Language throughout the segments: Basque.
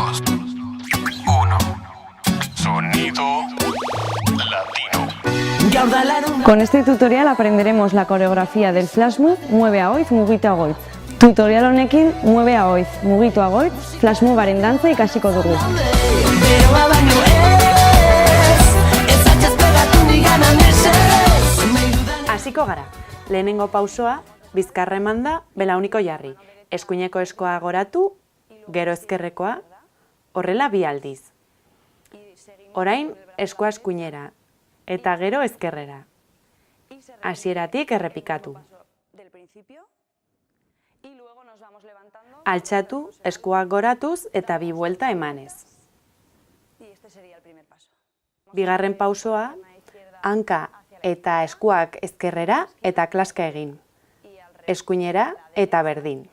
2, 1. Sonido latino. Con este tutorial aprenderemos la coreografía del flash move Mueve Agoitz, Mugitu Agoitz. Tutorial honekin Mueve Agoitz, Mugitu Agoitz, flash movearen dantza ikasiko dugu. Hasiko gara. Lehenengo pausoa, bizkarra emanda, belauniko jarri. Eskuineko eskoa goratu, gero ezkerrekoa, horrela 2 aldiz. Orain, eskoa eskuinera, eta gero ezkerrera. Hasieratik errepikatu. Altxatu, eskuak goratuz eta 2 buelta emanez. Bigarren pausoa, hanka eta eskuak ezkerrera eta klaska egin. Eskuinera eta berdin.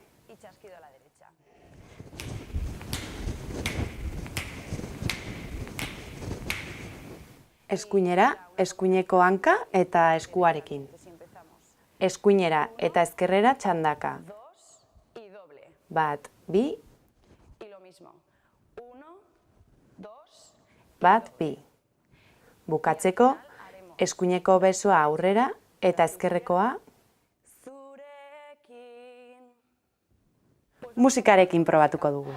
Eskuinera, eskuineko hanka eta eskuarekin. Eskuinera eta ezkerrera txandaka. 1, 2. 1, 2. Bukatzeko, eskuineko besoa aurrera eta ezkerrekoa musikarekin probatuko dugu.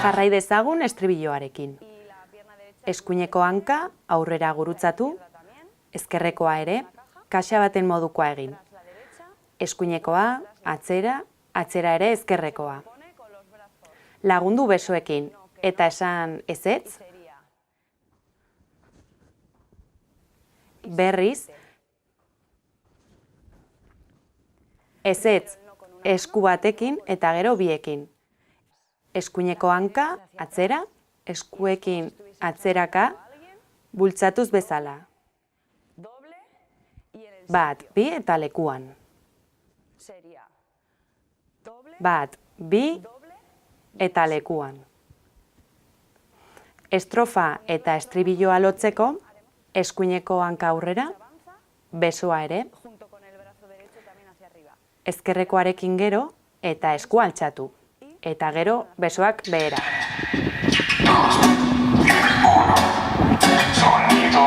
Jarrai dezagun estribilloarekin. Eskuineko hanka aurrera gurutzatu, ezkerrekoa ere, kaxa baten modukoa egin. Eskuinekoa, atzera, atzera ere ezkerrekoa. Lagundu besoekin, eta esan ezetz. Berriz, ezetz esku batekin eta gero biekin. Eskuineko hanka, atzera, eskuekin atzeraka, bultzatuz bezala. 1, 2 eta lekuan. 1, 2 eta lekuan. Estrofa eta estribilloa lotzeko, eskuineko hanka aurrera, besoa ere, ezkerrekoarekin gero eta eskua altxatu. Eta gero besoak behera. 2, 1. Sonido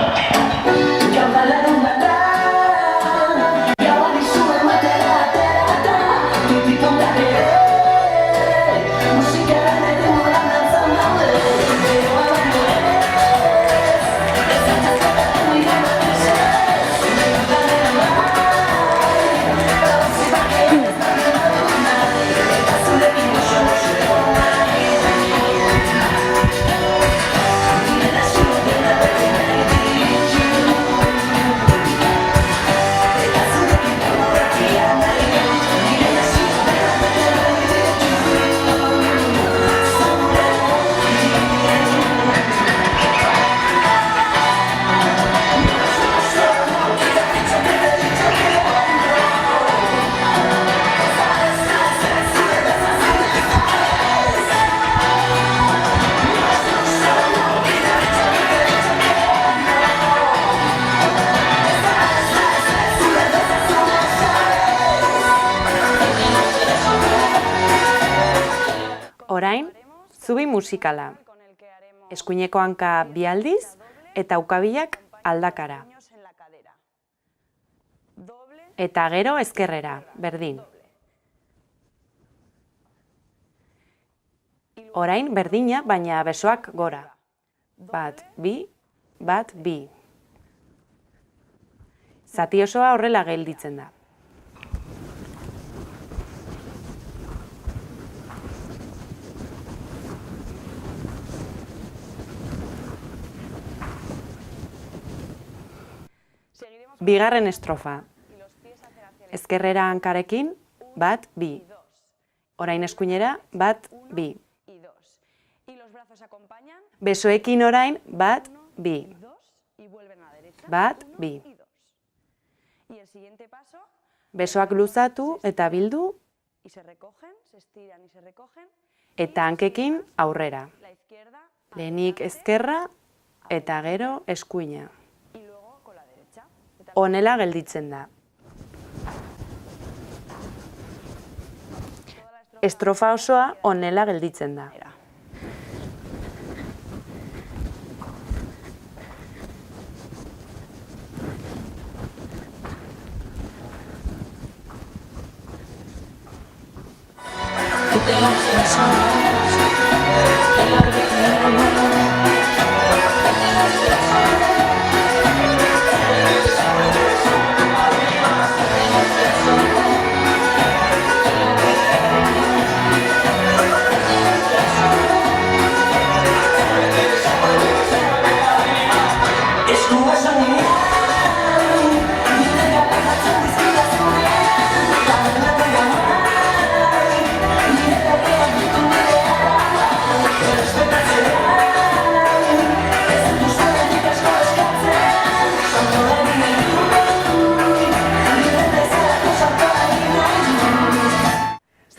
latino. Orain, zubi musikala. Eskuineko hanka 2 aldiz eta ukabilak aldakara. Eta gero ezkerrera, berdin. Orain berdina, baina besoak gora. 1, 2, 1, 2. Zati osoa horrela gelditzen da. Bigarren estrofa. Ezkerrera hankarekin, bat, bi. Orain eskuinera, bat, bi. Besoekin orain, bat, bi. Bat, bi. Besoak luzatu eta bildu, eta hankekin aurrera. Lehenik ezkerra eta gero eskuina. Honela gelditzen da. Estrofa osoa honela gelditzen da.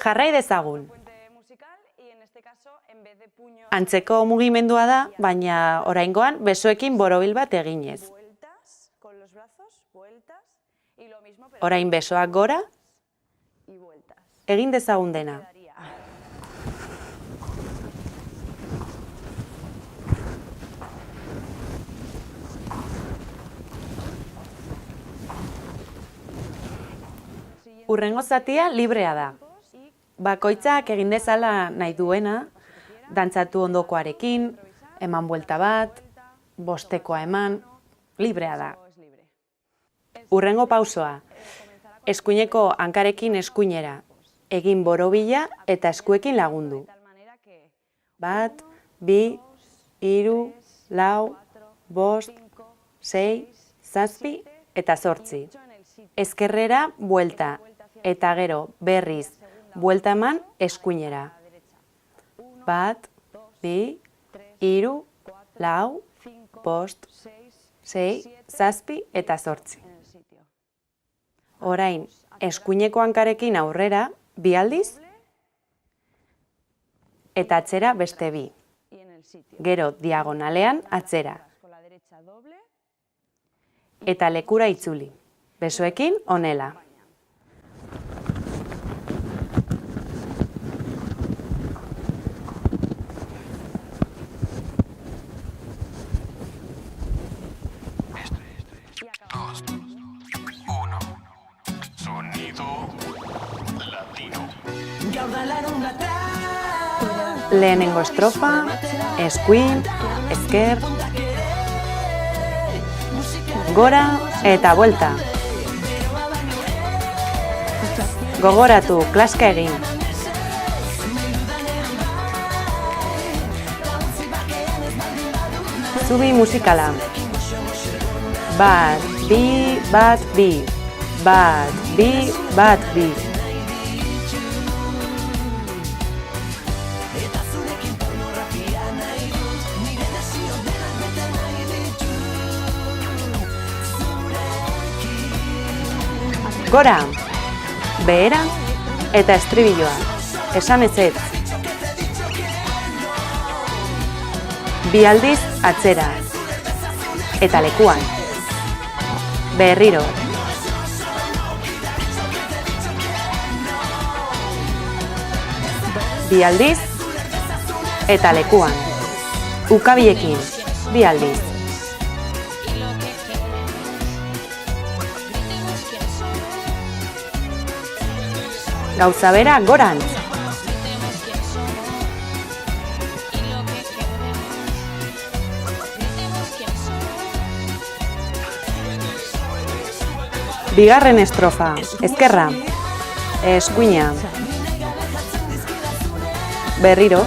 Jarrai dezagun. Antzeko mugimendua da, baina oraingoan besoekin borobil bat eginez. Orain besoak gora, egin dezagun dena. Hurrengo zatia librea da. Bakoitzak egin dezala nahi duena, dantzatu ondokoarekin, eman buelta bat, bostekoa eman, librea da. Hurrengo pausoa, eskuineko hankarekin eskuinera, egin borobila eta eskuekin lagundu. Bat, bi, hiru, lau, bost, sei, zazpi eta zortzi. Ezkerrera buelta eta gero berriz buelta eman eskuinera. Bat, bi, hiru, lau, bost, sei, zazpi eta zortzi. Orain, eskuineko hankarekin aurrera, bi aldiz, eta atzera beste bi. Gero diagonalean atzera. Eta lekura itzuli. Besoekin honela. Lehenengo estrofa, eskuin, ezker, gora eta buelta. Gogoratu, klaska egin. Zubi musikala. Bat, bi, bat, bi. Bat, bi, bat, bi. Gora, behera eta estribilloa. Esan ezetz. Bi aldiz atzera. Eta lekuan. Berriro. Bi aldiz eta lekuan. Ukabiekin. Bi aldiz. Gauza bera gorantz. Bigarren estrofa, ezkerra, eskuina, berriro,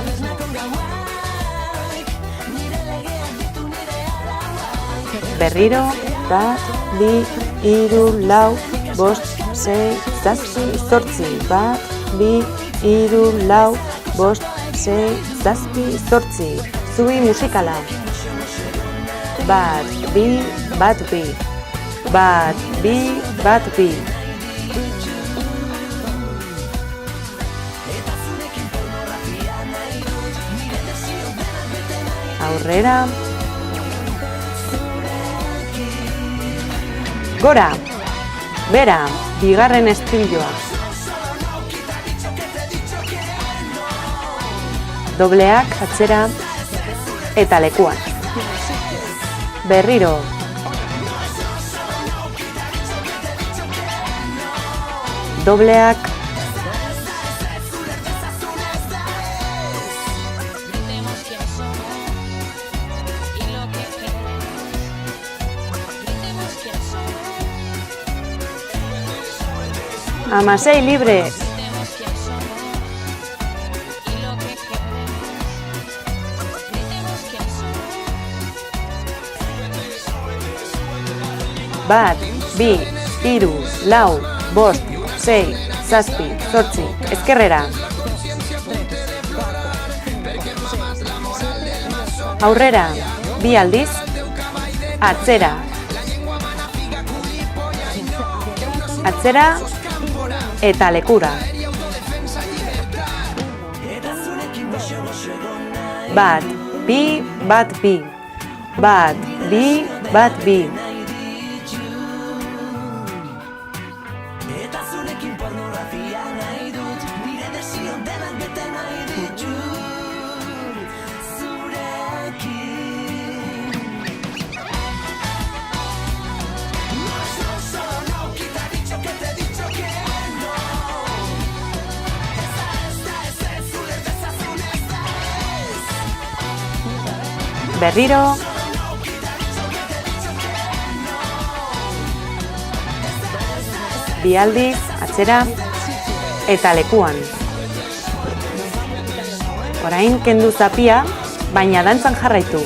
berriro, bat, bi, hiru, lau, bost, sei, zazpi, zortzi. Bat, bi, hiru, lau, bost, sei, zazpi, zortzi. Zubi musikala. Bat, bi, bat, bi. Bat, bi, bat, bi. Aurrera. Gora. Bera, bigarren estribilloa. Dobleak atzera eta lekuan. Berriro. Dobleak. Amasei libre. Bat, bi, hiru, lau, bost, sei, zazpi, zortzi, ezkerrera. Aurrera, bi aldiz, atzera. Atzera eta lekura. Bat, bi, bat, bi. Bat, bi, bat, bi. Berriro. Bi aldiz, atzera eta lekuan. Orain kendu zapia, baina dantzan jarraitu.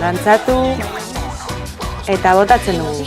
Dantzatu eta botatzen dugu.